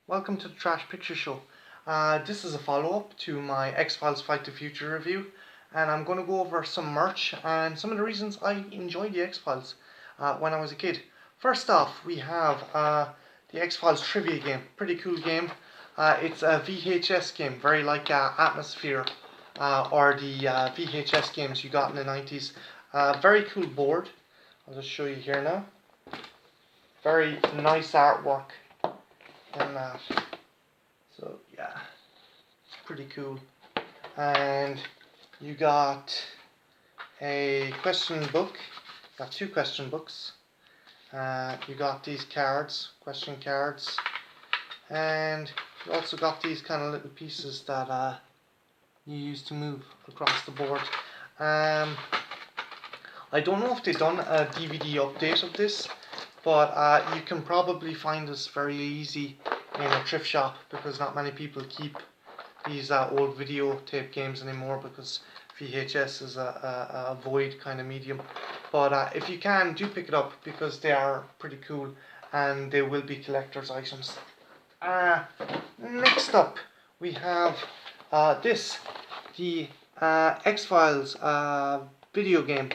Welcome to the Trash Picture Show. This is a follow-up to my X-Files Fight the Future review, and I'm going to go over some merch and some of the reasons I enjoyed the X-Files when I was a kid. First off, we have the X-Files trivia game. Pretty cool game. It's a VHS game, very like Atmosphere or the VHS games you got in the 90s. Very cool board. I'll just show you here now. Very nice artwork. And so yeah, it's pretty cool. And you got a question book. Got two question books. You got these cards, question cards, and you also got these kind of little pieces that you use to move across the board. I don't know if they've done a DVD update of this, but you can probably find this very easy in a thrift shop because not many people keep these old videotape games anymore because VHS is a void kind of medium. But if you can, do pick it up because they are pretty cool and they will be collector's items. Next up, we have the X-Files video game.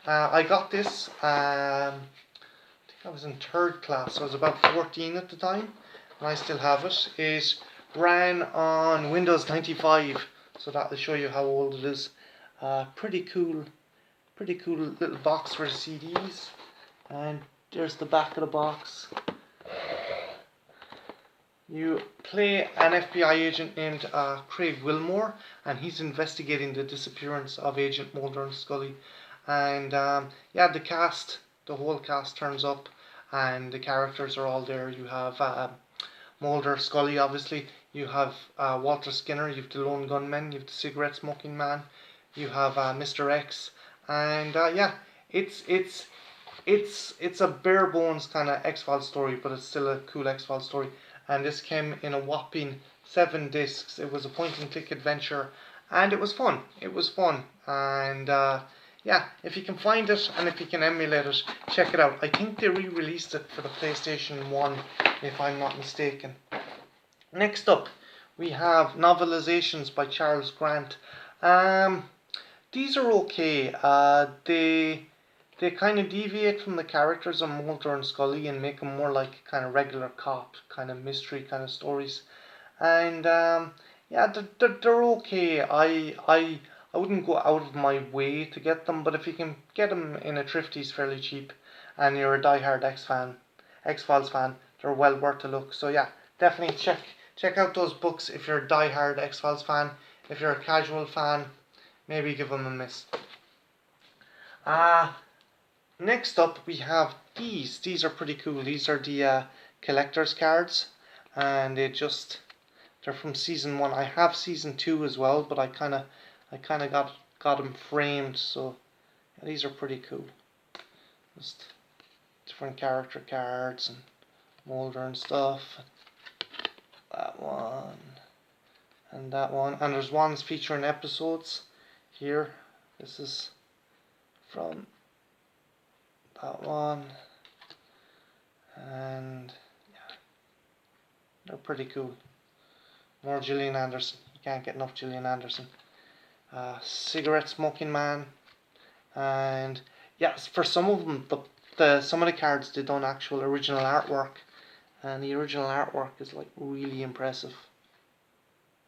I got this. I think I was in third class. I was about 14 at the time, and I still have it. It ran on Windows 95, so that will show you how old it is. Pretty cool little box for the CDs, and there's the back of the box. You play an FBI agent named Craig Wilmore, and he's investigating the disappearance of Agent Mulder and Scully. And yeah, the whole cast turns up, and the characters are all there. You have Mulder, Scully, obviously. You have Walter Skinner. You have the lone gunman. You have the cigarette smoking man. You have Mr. X, and yeah, it's a bare bones kind of X-Files story, but it's still a cool X-Files story. And this came in a whopping 7 discs. It was a point and click adventure, and it was fun. And yeah, if you can find it and if you can emulate it, check it out. I think they re-released it for the PlayStation 1, if I'm not mistaken. Next up, we have novelizations by Charles Grant. These are okay. They kind of deviate from the characters of Mulder and Scully and make them more like kind of regular cop, kind of mystery kind of stories. And yeah, they're okay. I wouldn't go out of my way to get them, but if you can get them in a thrifty's fairly cheap, and you're a diehard X-Files fan, they're well worth a look. So yeah, definitely check out those books if you're a diehard X-Files fan. If you're a casual fan, maybe give them a miss. Next up we have these. These are pretty cool. These are the collector's cards, and they're from season 1. I have season 2 as well, but I kind of got them framed, so yeah, these are pretty cool. Just different character cards and Mulder and stuff. That one and that one, and there's ones featuring episodes here. This is from that one, and yeah, they're pretty cool. More Gillian Anderson. You can't get enough Gillian Anderson. Cigarette smoking man, and yes, for some of them, some of the cards they done actual original artwork, and the original artwork is like really impressive.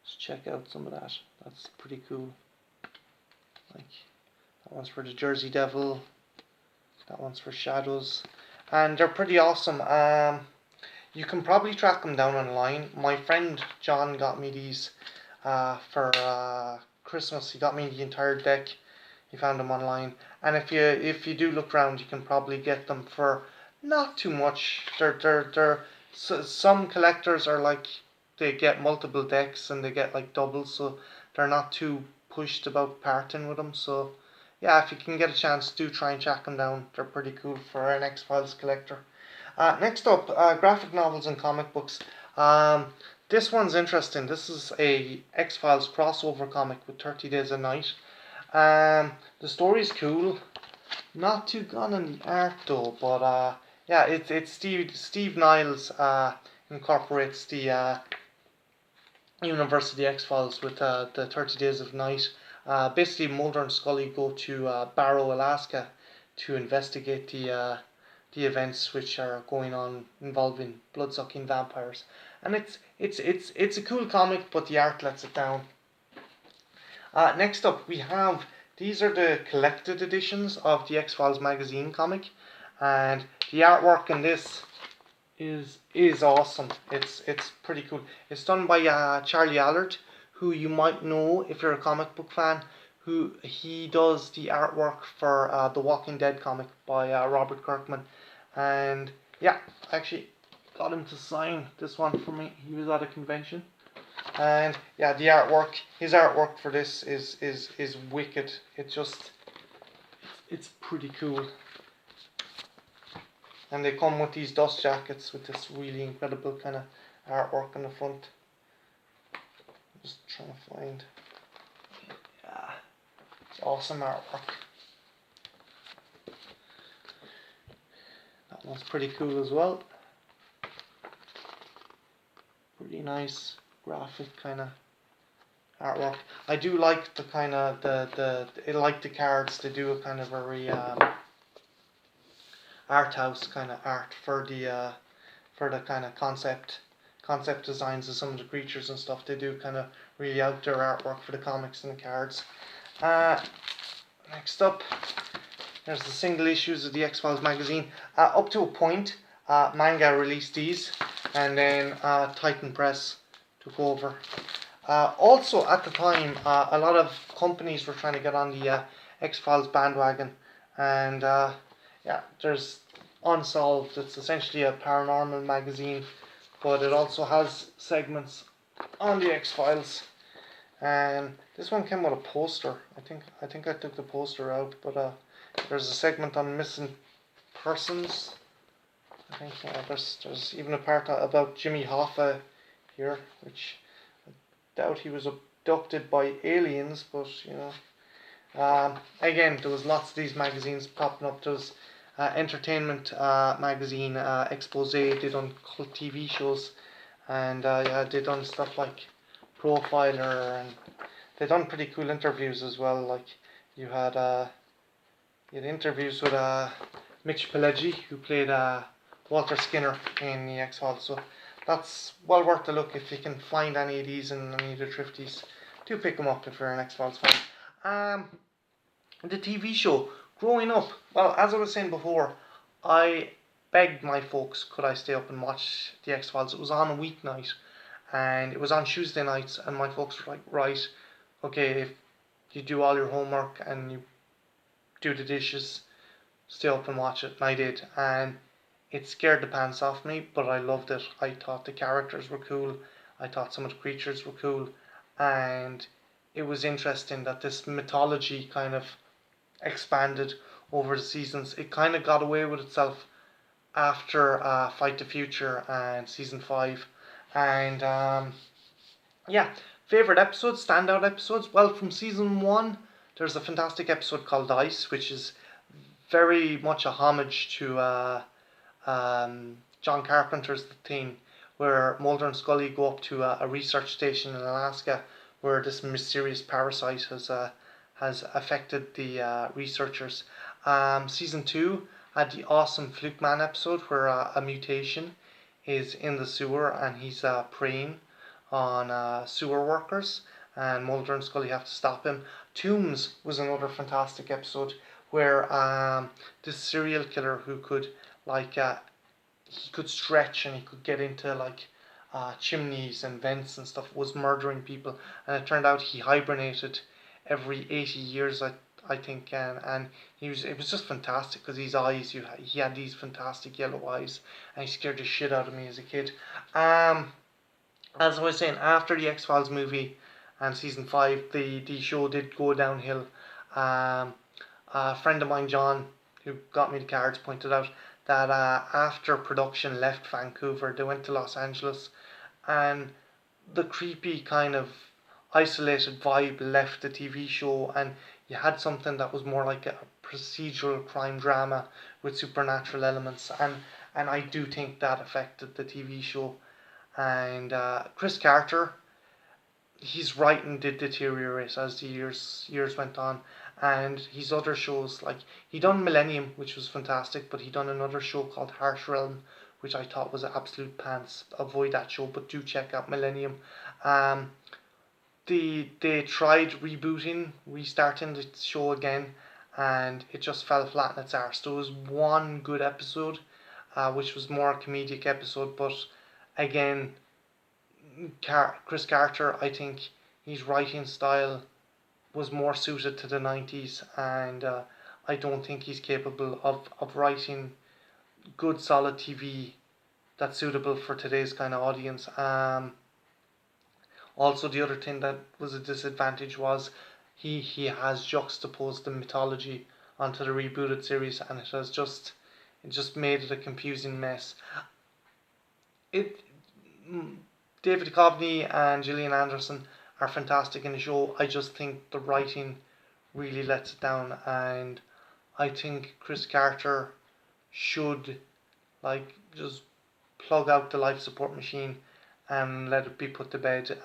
Just check out some of that. That's pretty cool. Like that one's for the Jersey Devil. That one's for Shadows, and they're pretty awesome. You can probably track them down online. My friend John got me these for Christmas. He got me the entire deck. He found them online, and if you do look around, you can probably get them for not too much. Some collectors are like they get multiple decks and they get like doubles, so they're not too pushed about parting with them. So yeah, if you can get a chance, do try and track them down. They're pretty cool for an X-Files collector. Next up, graphic novels and comic books. This one's interesting. This is a X-Files crossover comic with 30 Days a Night. The story's cool. Not too gone in the art though, but yeah, it's Steve Niles incorporates the University X-Files with the 30 Days of Night. Basically, Mulder and Scully go to Barrow, Alaska, to investigate the events which are going on involving blood-sucking vampires. And it's a cool comic, but the art lets it down. Next up, we have these are the collected editions of the X-Files magazine comic, and the artwork in this is awesome. It's pretty cool. It's done by Charlie Allard, who you might know if you're a comic book fan. Who he does the artwork for the Walking Dead comic by Robert Kirkman, and yeah, I actually got him to sign this one for me. He was at a convention, and yeah, his artwork for this is wicked. It's pretty cool. And they come with these dust jackets with this really incredible kind of artwork on the front. I'm just trying to find. Yeah, it's awesome artwork. That one's pretty cool as well. Pretty nice graphic kind of artwork. I do like the kind of like the cards. They do a kind of very art house kind of art for the kind of concept designs of some of the creatures and stuff. They do kind of really out there artwork for the comics and the cards. Next up, there's the single issues of the X-Files magazine. Up to a point, Manga released these, and then Titan Press took over. Also, at the time, a lot of companies were trying to get on the X-Files bandwagon, and yeah, there's Unsolved. It's essentially a paranormal magazine, but it also has segments on the X-Files. And this one came with a poster. I think I took the poster out, but there's a segment on missing persons. I think there's even a part about Jimmy Hoffa here, which I doubt he was abducted by aliens, but you know. Again, there was lots of these magazines popping up. There was entertainment magazine, Expose. They done cult TV shows, and yeah, they done stuff like Profiler, and they done pretty cool interviews as well. Like you had interviews with Mitch Pileggi, who played Walter Skinner in the X-Files. So that's well worth a look if you can find any of these in any of the thrifties. Do pick them up if you're an X-Files fan. The TV show, growing up, well, as I was saying before, I begged my folks, could I stay up and watch the X-Files? It was on a weeknight, and it was on Tuesday nights, and my folks were like, right, okay, if you do all your homework and you do the dishes, stay up and watch it. And I did, and it scared the pants off me, but I loved it. I thought the characters were cool, I thought some of the creatures were cool, and it was interesting that this mythology kind of expanded over the seasons. It kind of got away with itself after Fight the Future and season 5. And yeah, favorite episodes, standout episodes. Well, from season 1, there's a fantastic episode called Ice, which is very much a homage to John Carpenter's The Thing, where Mulder and Scully go up to a research station in Alaska where this mysterious parasite has affected the researchers. Season 2 had the awesome Fluke Man episode where a mutation is in the sewer and he's preying on sewer workers, and Mulder and Scully have to stop him. Tombs was another fantastic episode where this serial killer who could he could stretch and he could get into chimneys and vents and stuff, was murdering people, and it turned out he hibernated every 80 years, I think, and it was just fantastic because his eyes, he had these fantastic yellow eyes, and he scared the shit out of me as a kid. As I was saying, after the X-Files movie and season 5, the show did go downhill. A friend of mine, John, who got me the cards, pointed out that after production left Vancouver, they went to Los Angeles, and the creepy kind of isolated vibe left the TV show, and you had something that was more like a procedural crime drama with supernatural elements, and I do think that affected the TV show. And Chris Carter, his writing did deteriorate as the years went on, and his other shows, like he done Millennium, which was fantastic, but he done another show called Harsh Realm, which I thought was absolute pants. Avoid that show, but do check out Millennium. Um, they tried restarting the show again, and it just fell flat in its arse. There was one good episode, which was more a comedic episode, but again, Chris Carter, I think his writing style was more suited to the 90s, and I don't think he's capable of writing good, solid TV that's suitable for today's kind of audience. Also, the other thing that was a disadvantage was he has juxtaposed the mythology onto the rebooted series, and it just made it a confusing mess. It David Duchovny and Gillian Anderson are fantastic in the show. I just think the writing really lets it down, and I think Chris Carter should just plug out the life support machine and let it be put to bed.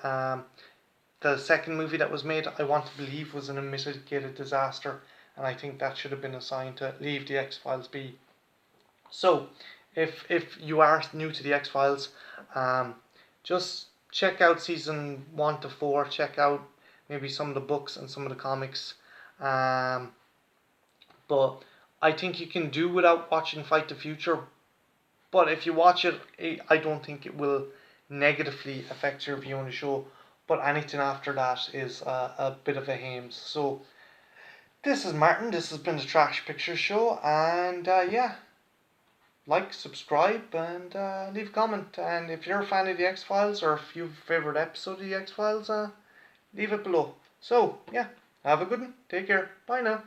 The second movie that was made, I Want to Believe, was an unmitigated disaster, and I think that should have been a sign to leave the X Files be. So, if you are new to the X Files, just check out season 1 to 4. Check out maybe some of the books and some of the comics. But I think you can do without watching Fight the Future. But if you watch it, I don't think it will negatively affect your view on the show. But anything after that is a bit of a hames. So this is Martin. This has been the Trash Picture Show, and yeah, like, subscribe, and leave a comment. And if you're a fan of the X Files, or if you've a favorite episode of the X Files, leave it below. So yeah, have a good one. Take care. Bye now.